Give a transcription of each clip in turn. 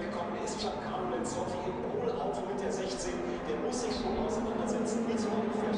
gekommen. Er ist Cleveland Instalation im Pole-Auto mit der 16. Der muss sich schon auseinandersetzen mit ungefähr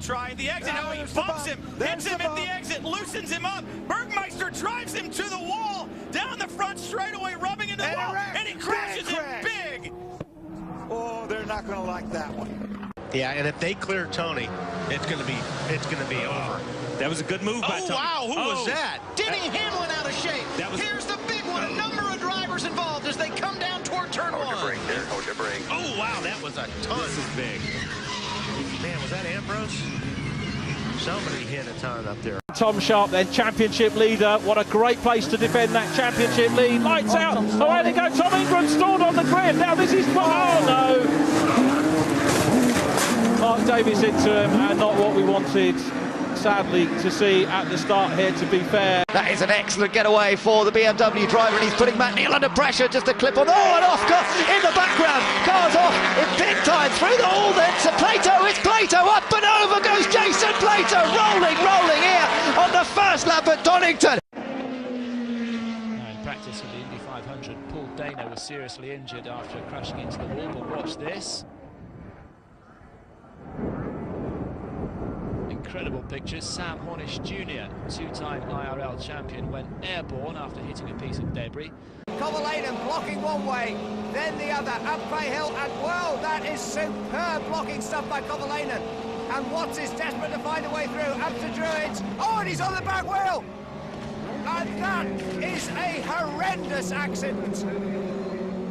trying the exit. Oh, he bumps him, hits him at the exit, loosens him up. Bergmeister drives him to the wall, down the front straightaway, rubbing into the wall, and he crashes him big. Oh, they're not going to like that one. Yeah, and if they clear Tony, it's going to be over. That was a good move by Tony. Wow, who was that? Denny Hamlin out of shape. Here's the big one. A number of drivers involved as they come down toward turn one. Oh, wow, that was a ton. This is big. Man, was that Ambrose? Somebody hit a ton up there. Tom Sharp then, championship leader. What a great place to defend that championship lead. Lights out. Away they go. Tom Ingram stalled on the grid. Now this is... Oh, no. Mark Davis into him, and not what we wanted, sadly, to see at the start here, to be fair. That is an excellent getaway for the BMW driver, and he's putting Matt Neal under pressure just to clip on. Oh, and off in the background. Car's off in big time through the hall then to Plato. It's Plato. Up and over goes Jason Plato. Rolling here on the first lap at Donington. In practice of the Indy 500, Paul Dano was seriously injured after crashing into the wall, but watch this. Incredible pictures. Sam Hornish Jr., two-time IRL champion, went airborne after hitting a piece of debris. Kovalainen blocking one way, then the other, up Bay Hill, and well, that is superb blocking stuff by Kovalainen. And Watts is desperate to find a way through, up to Druids. Oh, and he's on the back wheel! And that is a horrendous accident.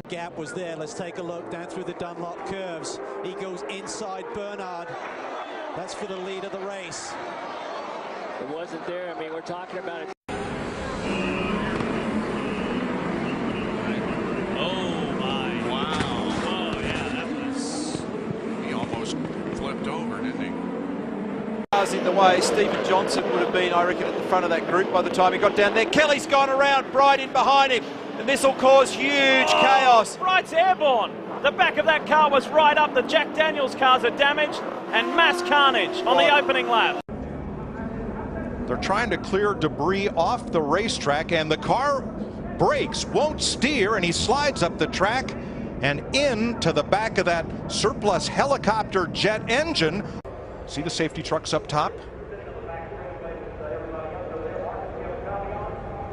Gap was there. Let's take a look down through the Dunlop curves. He goes inside Bernard. That's for the lead of the race. It wasn't there. I mean, we're talking about it. Oh, my. Wow. Oh, yeah, that was... He almost flipped over, didn't he? Cars in the way. Stephen Johnson would have been, I reckon, at the front of that group by the time he got down there. Kelly's gone around, Bright in behind him. And this will cause huge chaos. Bright's airborne. The back of that car was right up. The Jack Daniels cars are damaged, and mass carnage on the opening lap. They're trying to clear debris off the racetrack, and the car brakes, won't steer, and he slides up the track and into the back of that surplus helicopter jet engine. See the safety trucks up top?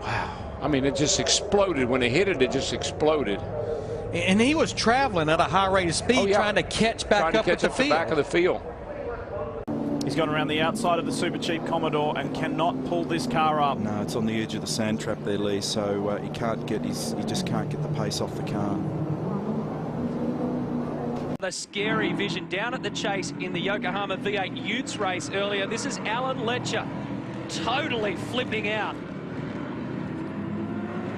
Wow. I mean, it just exploded. When it hit it, it just exploded. And he was traveling at a high rate of speed, trying to catch back up at the field. Back of the field. He's gone around the outside of the Super Cheap Commodore and cannot pull this car up. No, it's on the edge of the sand trap there, Lee, so he just can't get the pace off the car. The scary vision down at the chase in the Yokohama V8 Utes race earlier. This is Alan Letcher totally flipping out.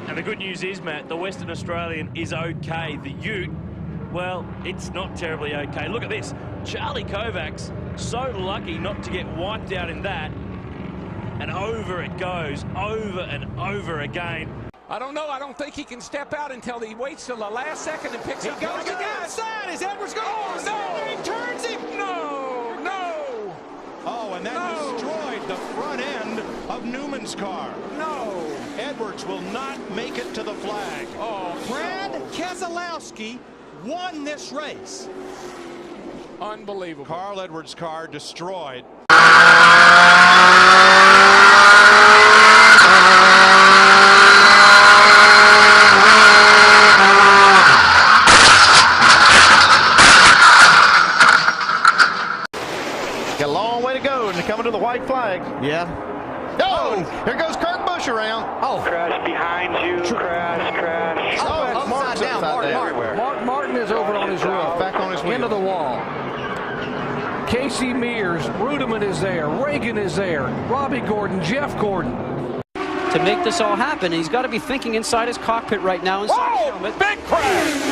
And the good news is, Matt, the Western Australian is okay. The Ute, well, it's not terribly okay. Look at this. Charlie Kovacs, so lucky not to get wiped out in that. And over it goes, over and over again. I don't know. I don't think he can step out until he waits till the last second and picks up. He goes again. Outside. Is Edwards going? Oh, no. He turns him. No. Oh, and that destroyed the front end of Newman's car. No. Edwards will not make it to the flag. Oh, Brad Keselowski won this race. Unbelievable. Carl Edwards' car destroyed. Got a long way to go and coming to the white flag. Yeah. Oh, here goes Kurt Busch around. Oh. Crash behind you. Crash. Oh, Mark's upside down. Mark Martin is over on his roof. Back on his wheel. Into the wall. Case Casey Mears, Rudiman is there, Reagan is there, Robbie Gordon, Jeff Gordon. To make this all happen, he's got to be thinking inside his cockpit right now. Inside his helmet. Big crash!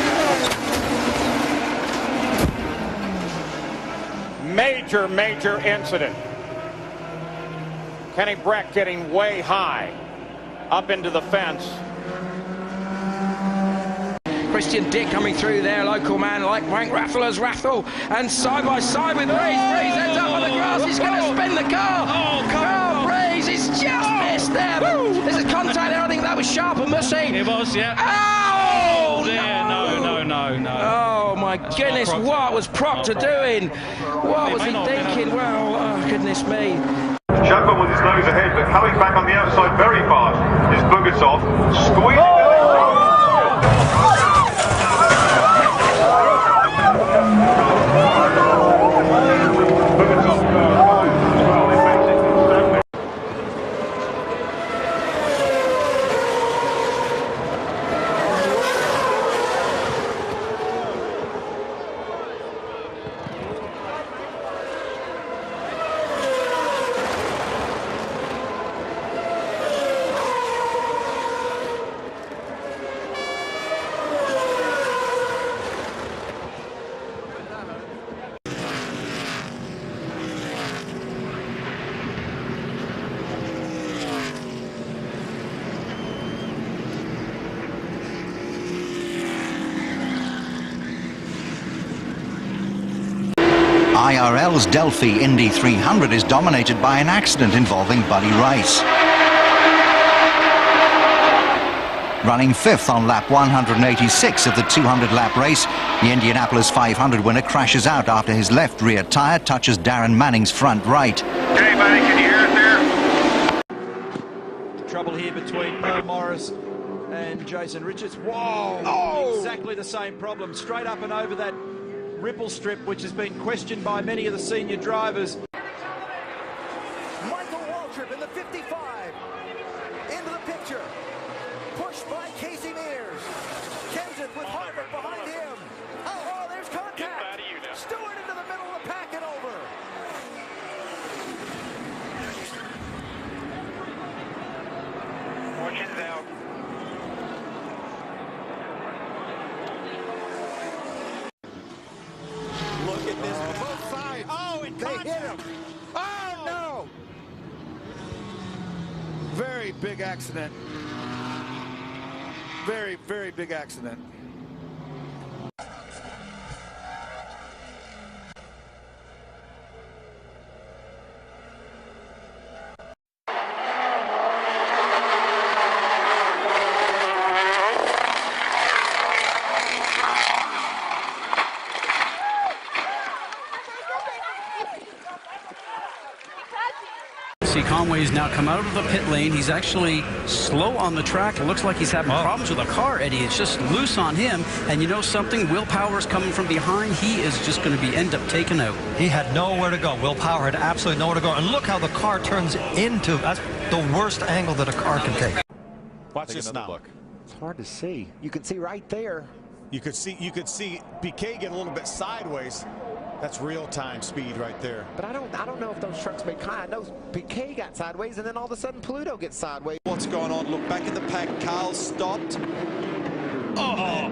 Major incident. Kenny Breck getting way high up into the fence. Christian Dick coming through there, local man like Frank Raffler's Raffle, and side by side with Braze. Braze ends up on the grass, he's going to spin the car. Oh, Braze, he's just missed there. This is contact there, I think that was sharp and must say. It was, yeah. Oh, dear, no. Oh my goodness, what was Proctor doing? What was he thinking? Well, oh, goodness me. Chapman with his nose ahead, but coming back on the outside very fast is Bogasov, squeezing IRL's Delphi Indy 300 is dominated by an accident involving Buddy Rice. Running fifth on lap 186 of the 200-lap race, the Indianapolis 500 winner crashes out after his left rear tyre touches Darren Manning's front right. Okay, buddy, can you hear us there? Trouble here between Pearl Morris and Jason Richards. Whoa! Oh! Exactly the same problem. Straight up and over that ripple strip, which has been questioned by many of the senior drivers. Michael Waltrip in the 55. Into the picture. Pushed by Casey Mears. Kenseth with Harvick behind him. Oh, there's contact. Stewart into the middle of the pack and over. Fortune's out. Look at this. Both sides. Oh, and they hit him. Oh, no. Very big accident. Very big accident. Conway's now come out of the pit lane. He's actually slow on the track. It looks like he's having problems with the car, Eddie. It's just loose on him. And you know something? Will Power's coming from behind. He is just going to be end up taken out. He had nowhere to go. Will Power had absolutely nowhere to go. And look how the car turns into. That's the worst angle that a car can take. Watch this now. Look. It's hard to see. You can see right there. You could see Piquet get a little bit sideways. That's real-time speed right there. But I don't know if those trucks make kind. I know Piquet got sideways, and then all of a sudden Pluto gets sideways. What's going on? Look back in the pack. Carl stopped. Oh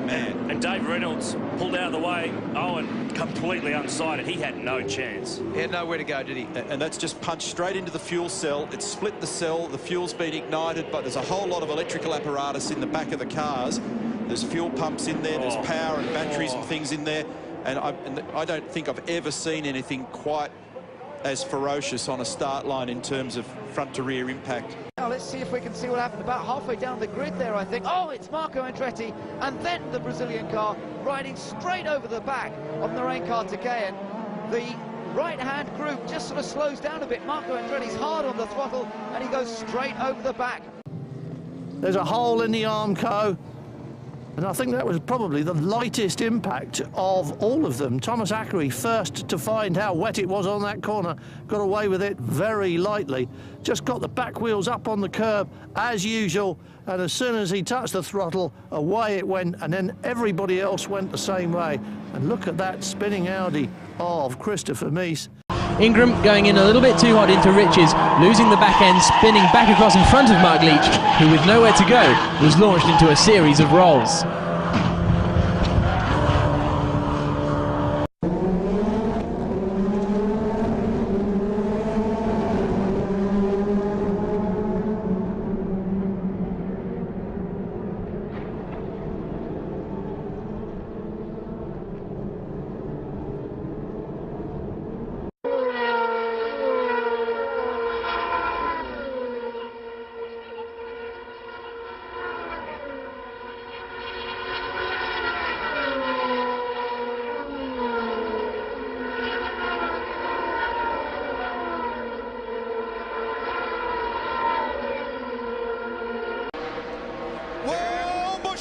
man! And Dave Reynolds pulled out of the way. Owen completely unsighted. He had no chance. He had nowhere to go, did he? And that's just punched straight into the fuel cell. It's split the cell. The fuel's been ignited, but there's a whole lot of electrical apparatus in the back of the cars. There's fuel pumps in there. There's power and batteries and things in there. And I don't think I've ever seen anything quite as ferocious on a start line in terms of front to rear impact. Now let's see if we can see what happened about halfway down the grid there, I think. Oh, it's Marco Andretti, and then the Brazilian car riding straight over the back of Narain Kartikeyan. The right-hand group just sort of slows down a bit. Marco Andretti's hard on the throttle, and he goes straight over the back. There's a hole in the Armco. And I think that was probably the lightest impact of all of them. Thomas Ackery, first to find how wet it was on that corner, got away with it very lightly. Just got the back wheels up on the curb as usual, and as soon as he touched the throttle, away it went, and then everybody else went the same way. And look at that spinning Audi of Christopher Mies. Ingram going in a little bit too hot into Riches, losing the back end, spinning back across in front of Mark Leach, who with nowhere to go was launched into a series of rolls.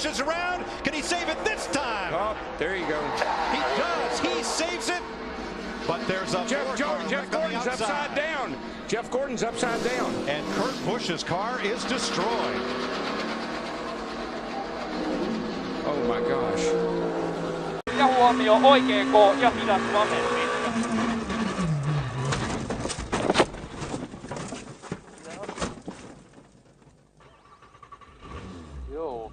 Is around. Can he save it this time? Oh, there you go. He does. He saves it. But there's a Jeff Gordon's upside down. Jeff Gordon's upside down. And Kurt Busch's car is destroyed. Oh my gosh. Ja huomio oikeeko ja hidas vasemmin. Joo.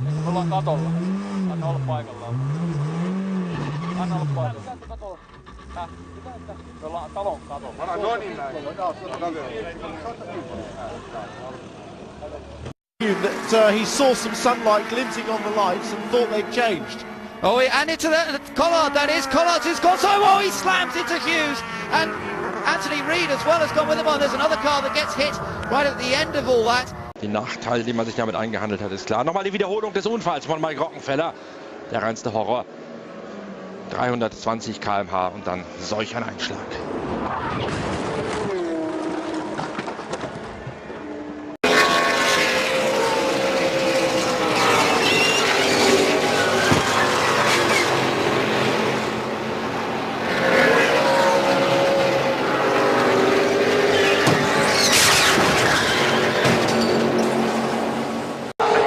Me ollaan katolla. Anna olla paikallaan. Anna olla paikallaan. Katolla. Me ollaan talon katolla. No niin näin. That he saw some sunlight glinting on the lights and thought they'd changed. Oh, and into Collard, that is. Collard has gone so well, he slams into Hughes, and Anthony Reid as well has gone with him on. There's another car that gets hit right at the end of all that. Die Nachteile, die man sich damit eingehandelt hat, ist klar. Nochmal die Wiederholung des Unfalls von Mike Rockenfeller. Der reinste Horror. 320 km/h und dann solch ein Einschlag.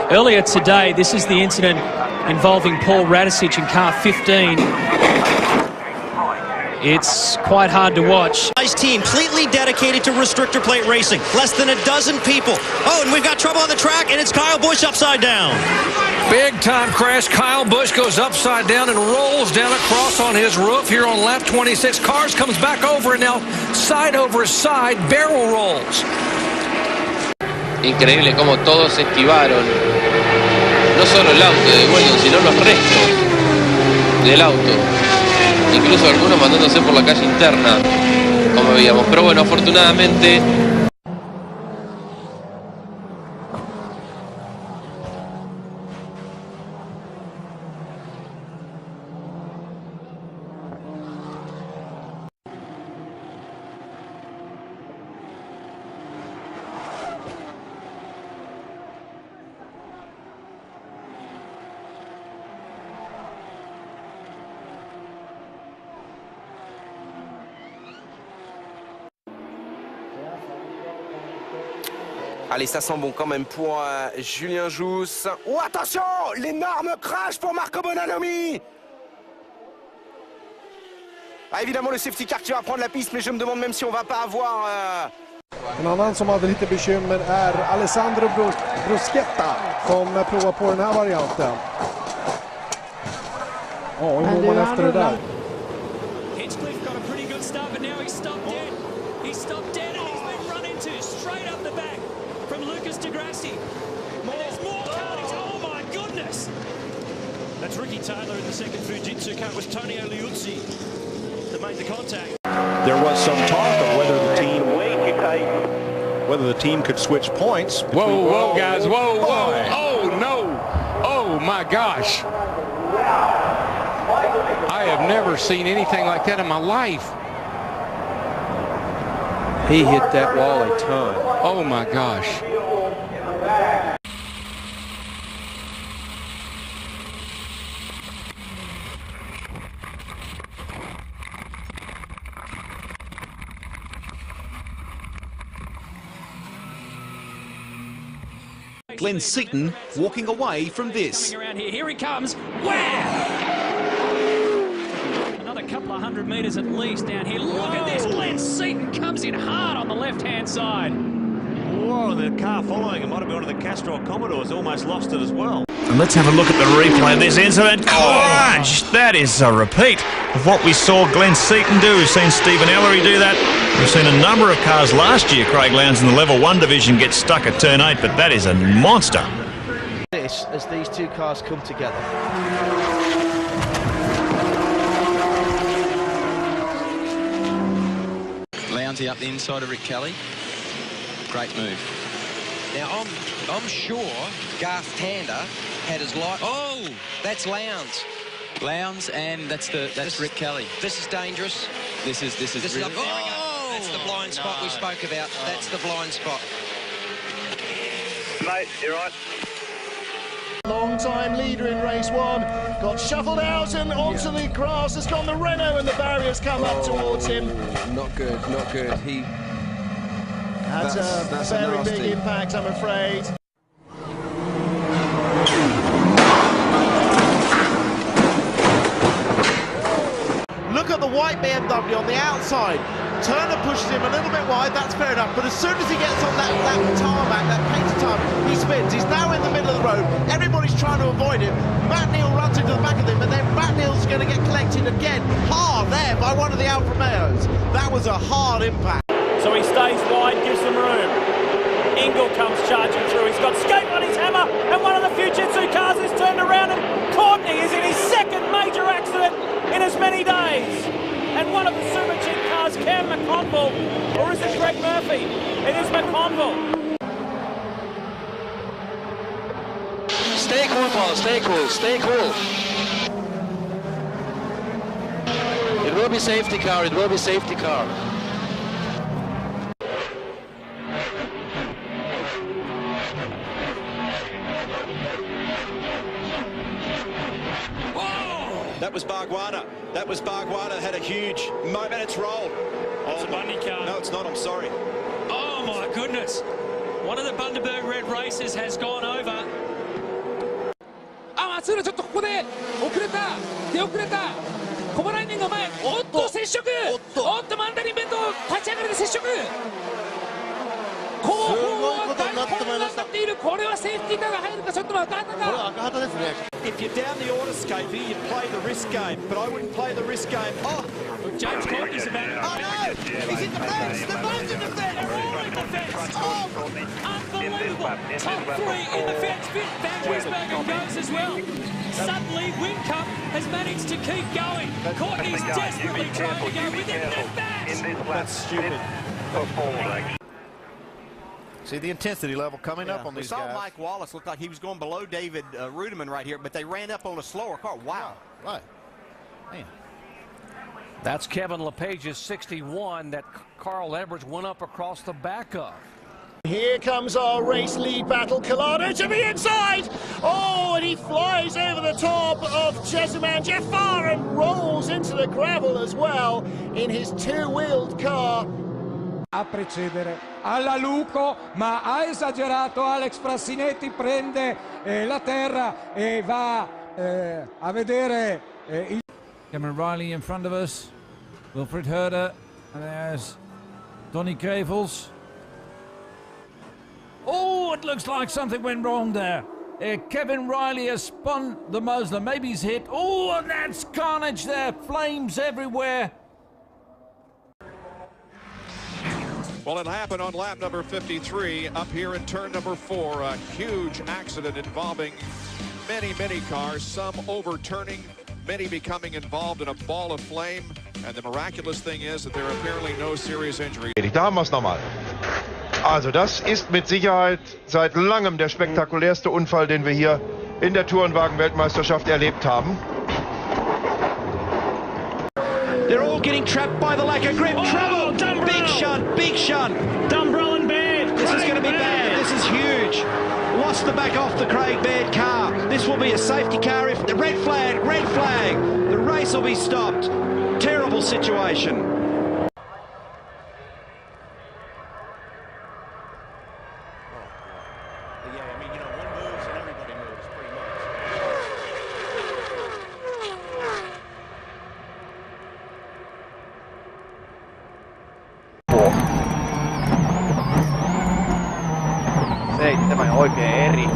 Earlier today, this is the incident involving Paul Radicic in car 15. It's quite hard to watch. Nice team, completely dedicated to restrictor plate racing. Less than a dozen people. Oh, and we've got trouble on the track, and it's Kyle Busch upside down. Big time crash. Kyle Busch goes upside down and rolls down across on his roof here on lap 26. Cars comes back over and now side over side barrel rolls. Increíble cómo todos esquivaron, no solo el auto de Williams, sino los restos del auto, incluso algunos mandándose por la calle interna, como veíamos, pero bueno, afortunadamente Allez, ça sent bon quand même pour Julien Jousse. Oh, attention! L'énorme crash pour Marco Bonanomi! Ah, évidemment, le safety car qui va prendre la piste, mais je me demande même si on va pas avoir... En annan som hade lite bekymmer är Alessandro Bruschetta som provar på den här varianten. Ja, hur mår man efter det där? Hinchcliffe got a pretty good start, but now he's stopped dead. He's stopped dead and he's been run into straight up the back from Lucas Di Grassi. And there's more carnage. Oh my goodness! That's Ricky Taylor in the second Fujitsu car. It was Tony Liuzzi that made the contact. There was some talk of whether the team could switch points. Whoa, guys, whoa. Oh, no. Oh, my gosh. I have never seen anything like that in my life. He hit that wall a ton. Oh, my gosh. Glenn Seaton walking away from this. Coming around here. Here he comes. Wow! Another couple of 100 metres at least down here. Look at this. Glenn Seaton comes in hard on the left-hand side. Whoa, the car following him might have been one of the Castrol Commodores, almost lost it as well. And let's have a look at the replay of this incident. Gosh, that is a repeat of what we saw Glenn Seaton do. We've seen Stephen Ellery do that. We've seen a number of cars last year, Craig Lowndes, in the Level 1 division get stuck at turn 8, but that is a monster. This as these two cars come together. Lowndesy up the inside of Rick Kelly. Great move. Now, I'm sure Garth Tander had his light. Oh, that's Lowndes. Lowndes, and that's Rick Kelly. This is dangerous. This is really... Oh, that's the blind spot we spoke about. That's the blind spot. Mate, you're right. Long-time leader in race 1, got shuffled out and onto the grass. Has gone the Renault and the barriers come up towards him. Not good, not good. That's a very big impact, I'm afraid. Look at the white BMW on the outside. Turner pushes him a little bit wide, that's fair enough, but as soon as he gets on that tarmac, that painted tarmac, he spins. He's now in the middle of the road. Everybody's trying to avoid him. Matt Neal runs into the back of him, and then Matt Neal's going to get collected again. Hard there by one of the Alfa Romeos. That was a hard impact. So he stays wide, gives them room. Ingle comes charging through. He's got Skate on his hammer, and one of the Fujitsu cars is turned around, and Courtney is in his second major accident in as many days. And one of the Supercheap cars, Cam McConville, or is it Greg Murphy? It is McConville. Stay cool, Paul, stay cool, stay cool. It will be safety car, it will be safety car. That was Bargwanna. That was Bargwanna. Had a huge moment. It's rolled. It's a Bundy car. No, it's not. I'm sorry. Oh my goodness! One of the Bundaberg Red Races has gone over. 松浦ちょっとここで遅れた出遅れたコバライニング前おっと接触おっとマンダリンベント立ち上がりで接触後方は大混乱になっているこれはセーフティーカーが入るかちょっと赤旗かこれは赤旗ですね If you're down the autoscape here, you play the risk game, but I wouldn't play the risk game. Oh, James Courtney's about it. Oh no! He's in the fence! They're both in the fence! They're all in the fence! Oh, unbelievable! Top three in the fence. Van Gisbergen goes as well. Suddenly, Whincup has managed to keep going. Courtney's desperately trying to go with it. That's stupid. See the intensity level coming up on we these saw guys. Mike Wallace look like he was going below David Rudeman right here, but they ran up on a slower car. Wow. Right. Man. That's Kevin LePage's 61 that Carl Edwards went up across the back of. Here comes our race lead battle. Collado to the inside. Oh, and he flies over the top of Jessuman Jafar and rolls into the gravel as well in his two-wheeled car. A precedere alla Luco, ma ha esagerato. Alex Frassinetti prende la terra e va a vedere il... Cameron Riley in front of us, Wilfred Herder, and there's Donny Crevels. Oh, it looks like something went wrong there. Kevin Riley has spun the muzzler, maybe he's hit. Oh, and that's carnage there, flames everywhere. Well, it happened on lap number 53 up here in turn number 4. A huge accident involving many cars, some overturning, many becoming involved in a ball of flame. And the miraculous thing is that there are apparently no serious injuries. Da haben wir es nochmal. Also das ist mit Sicherheit seit langem der spektakulärste Unfall, den wir hier in der Tourenwagen-Weltmeisterschaft erlebt haben. They're all getting trapped by the lack of grip. Trouble! Big shunt, big shunt. Dumbrell and Baird. This is going to be bad. This is huge. Lost the back off the Craig Baird car. This will be a safety car. If the red flag. The race will be stopped. Terrible situation. oikein eri.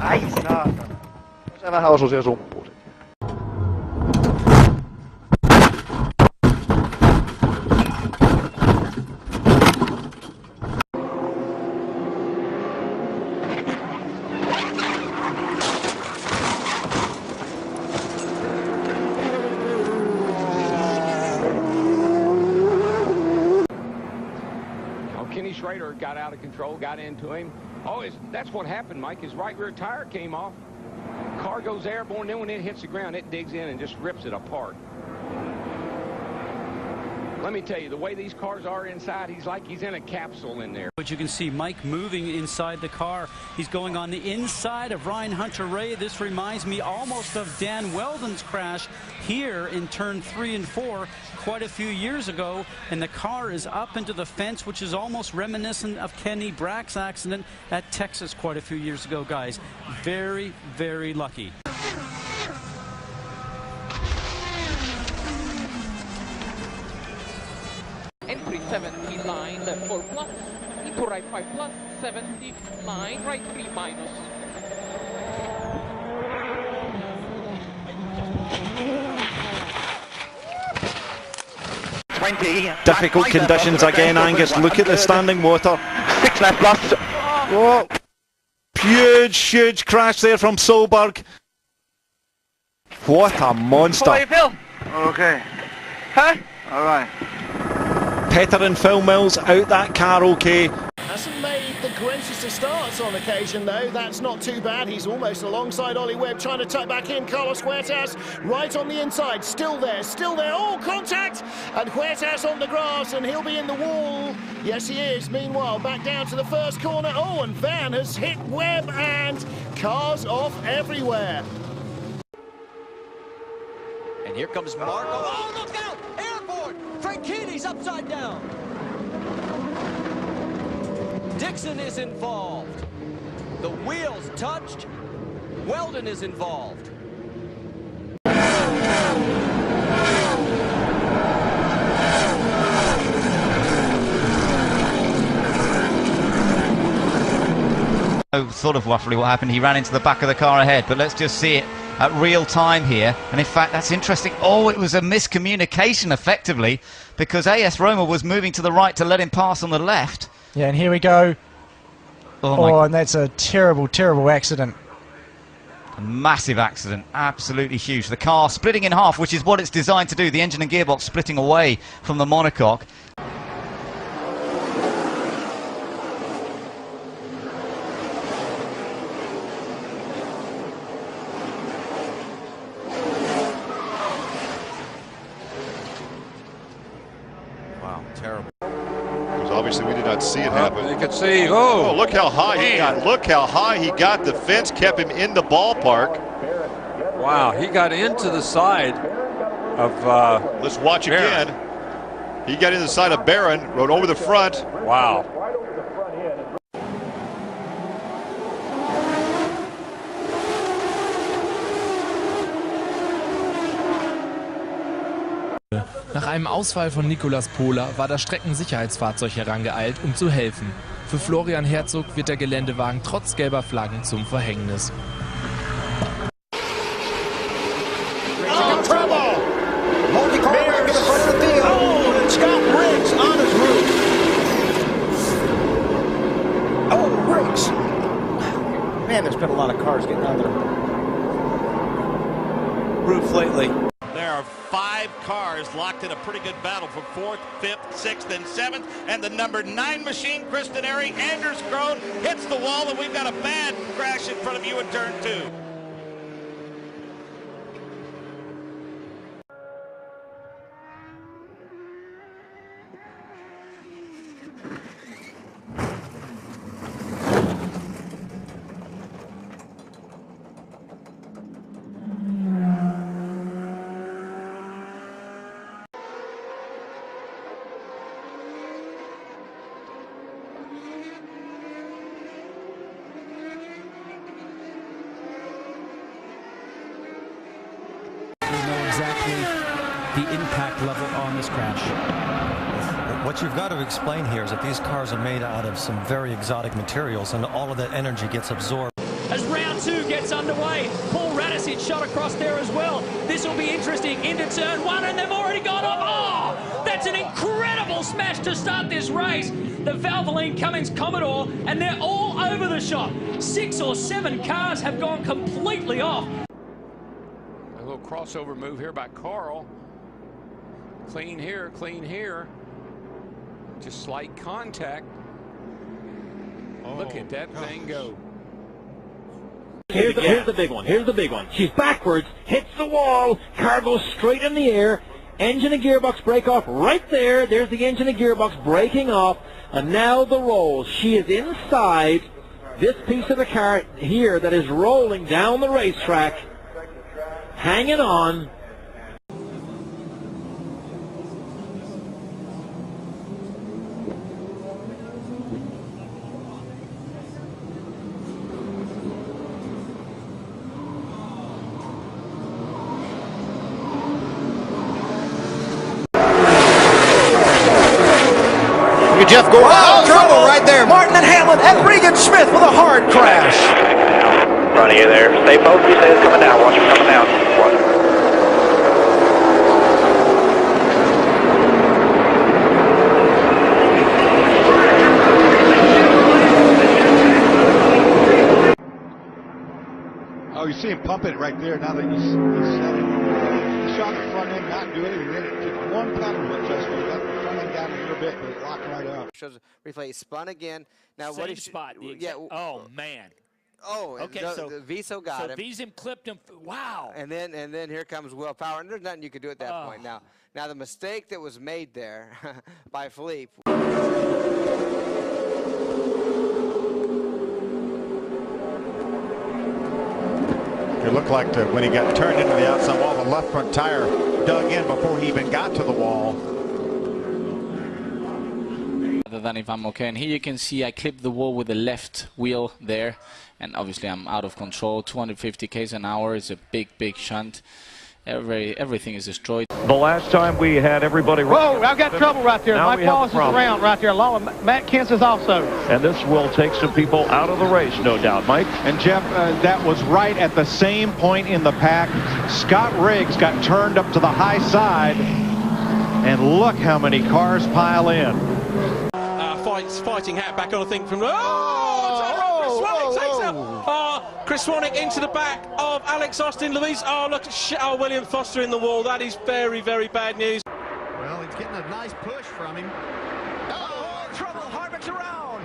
Ai saatana. Se vähän osui siihen sumppuun. Schrader got out of control, got into him. Oh, that's what happened, Mike. His right rear tire came off. Car goes airborne, then when it hits the ground, it digs in and just rips it apart. Let me tell you, the way these cars are inside, he's in a capsule in there. But you can see Mike moving inside the car. He's going on the inside of Ryan Hunter-Reay. This reminds me almost of Dan Weldon's crash here in turn 3 and 4 quite a few years ago. And the car is up into the fence, which is almost reminiscent of Kenny Brack's accident at Texas quite a few years ago, guys. Very, very lucky. Entry 70 line, left 4 plus, into right 5 plus, 70 line, right 3 minus. Difficult conditions again, Angus. Look at the standing water. 6 left plus. Whoa. Huge crash there from Solberg. What a monster. How do you feel? Okay. Huh? Alright. Petter and Phil Mills out that car okay. Hasn't made the greatest of starts on occasion, though. That's not too bad. He's almost alongside Ollie Webb, trying to tuck back in. Carlos Huertas right on the inside. Still there. Oh, contact! And Huertas on the grass, and he'll be in the wall. Yes, he is. Meanwhile, back down to the first corner. Oh, and Van has hit Webb, and cars off everywhere. And here comes Marco. Oh, look out! Airborne! Franchini's upside down. Dixon is involved. The wheels touched. Weldon is involved. Sort of roughly what happened. He ran into the back of the car ahead, but let's just see it at real time here. And in fact, that's interesting. Oh, it was a miscommunication effectively, because AS Roma was moving to the right to let him pass on the left. Yeah, and here we go. Oh, and that's a terrible accident. A massive accident, absolutely huge. The car splitting in half, which is what it's designed to do. The engine and gearbox splitting away from the monocoque. Wow, terrible. Because obviously we did not see it happen. You could see, oh, look how high he got. Look how high he got. The fence kept him in the ballpark. Wow, he got into the side of let's watch again. He got in the side of Barron, rode over the front. Wow. Nach einem Ausfall von Nicolas Pohler war das Streckensicherheitsfahrzeug herangeeilt, um zu helfen. Für Florian Herzog wird der Geländewagen trotz gelber Flaggen zum Verhängnis. Man, there's been a lot of cars getting on the roof lately. There are 5 cars locked in a pretty good battle for 4th, 5th, 6th, and 7th. And the number 9 machine, Kristen Airy, Anders Krone, hits the wall, and we've got a bad crash in front of you in turn 2. the impact level on this crash. What you've got to explain here is that these cars are made out of some very exotic materials, and all of that energy gets absorbed. As round 2 gets underway, Paul Radisich shot across there as well. This will be interesting into turn 1, and they've already gone off. Oh, that's an incredible smash to start this race. The Valvoline Cummins Commodore, and they're all over the shop. 6 or 7 cars have gone completely off. A little crossover move here by Carl. Clean here, clean here. Just slight contact. Look at that thing go. Here's the big one. Here's the big one. She's backwards, hits the wall, car goes straight in the air. Engine and gearbox break off right there. There's the engine and gearbox breaking off. And now the roll. She is inside this piece of the car here that is rolling down the racetrack, hanging on. Jeff Gordon. Oh, trouble right there. Martin and Hamlin and Regan Smith with a hard crash. Front of you there. Stay focused. You say it's coming down. Watch it coming down. Watch it. Oh, you see him pumping it right there now that you said it. He shot the front end, not do anything. Just one pedal, but just got the front end down a little bit, but it locked right up. Shows replay. He spun again. Now Same what he spot. Yeah. Oh man. Oh, okay. So Viso got him. So Visum clipped him. Wow. And then here comes Will Power, and there's nothing you could do at that point. Now the mistake that was made there by Philippe. It looked like when he got turned into the outside wall, the left front tire dug in before he even got to the wall. Other than if I'm okay, and here you can see I clipped the wall with the left wheel there, and obviously I'm out of control. 250 k's an hour is a big shunt. Everything is destroyed. The last time we had everybody... Whoa, I've got trouble right there. Now Mike Wallace is around right there. Matt Kentz is also. And this will take some people out of the race, no doubt. Mike? And Jeff, that was right at the same point in the pack. Scott Riggs got turned up to the high side, and look how many cars pile in. Fighting hat back on, I think, from... Chris Swanwick into the back of Alex Austin. Louise, look at William Foster in the wall. That is very bad news. Well, he's getting a nice push from him. Oh, trouble. Harvick's around.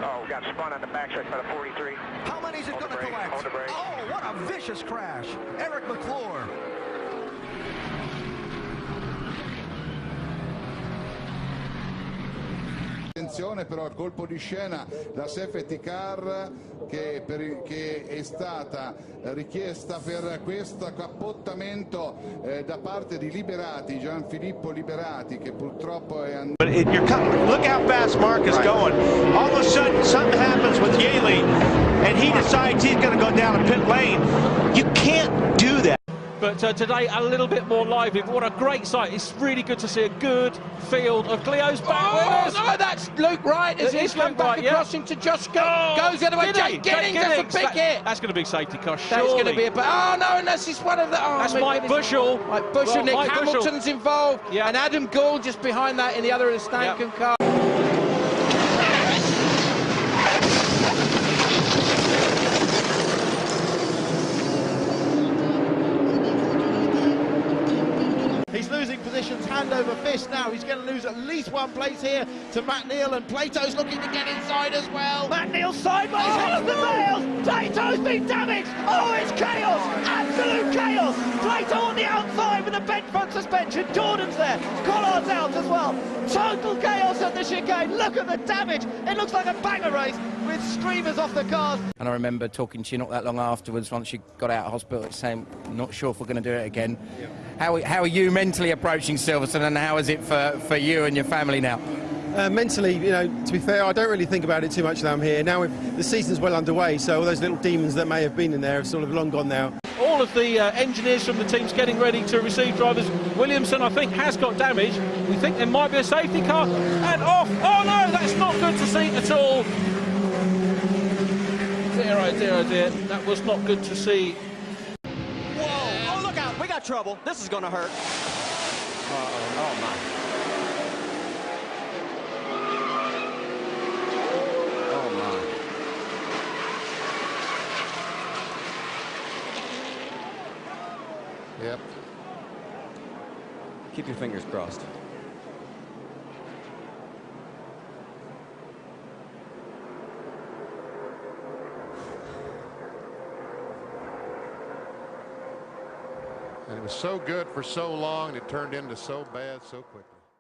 Oh, got spun on the backside by the 43. How many is it going to collect? Oh, what a vicious crash. Eric McClure. Attenzione però al colpo di scena, la safety car che è stata richiesta per questo cappottamento da parte di Liberati, Gianfilippo Liberati, che purtroppo è andato. Look how fast Mark is going. All of a sudden something happens with Yaley and he decides he's going to go down a pit lane. You can't do that. But today a little bit more lively. What a great sight. It's really good to see a good field of Clio's back winners. No, that's Luke Wright as he's come back across into Josh goes the other way. Jake Giddings, that's a big hit. That's going to be a safety car, That's going to be a... Oh, no, and that's just one of the... Oh, that's Mike Bushell. Mike Bushell, Nick Hamilton's involved, and Adam Gould just behind that in the other of the Stankin car. He's losing positions hand over fist now. He's going to lose at least one place here to Matt Neal, and Plato's looking to get inside as well. Matt Neal sideways hits the rails. Plato's been damaged. Oh, it's chaos. Absolute chaos. Plato on the outside with a bent front suspension. Jordan's there. Collard's out as well. Total chaos at the chicane. Look at the damage. It looks like a banger race with streamers off the cars. And I remember talking to you not that long afterwards, once you got out of hospital, saying, not sure if we're going to do it again. Yeah. How are you mentally approaching Silverstone, and how is it for you and your family now? Mentally, you know, to be fair, I don't really think about it too much now I'm here. Now the season's well underway, so all those little demons that may have been in there are sort of long gone now. All of the engineers from the teams getting ready to receive drivers. Williamson, I think, has got damage. We think there might be a safety car. And off! Oh no, that's not good to see at all. Dear, oh dear, oh dear. That was not good to see. Whoa! Oh, look out! We got trouble. This is going to hurt. Oh my. Yep. Keep your fingers crossed. And it was so good for so long, it turned into so bad so quickly.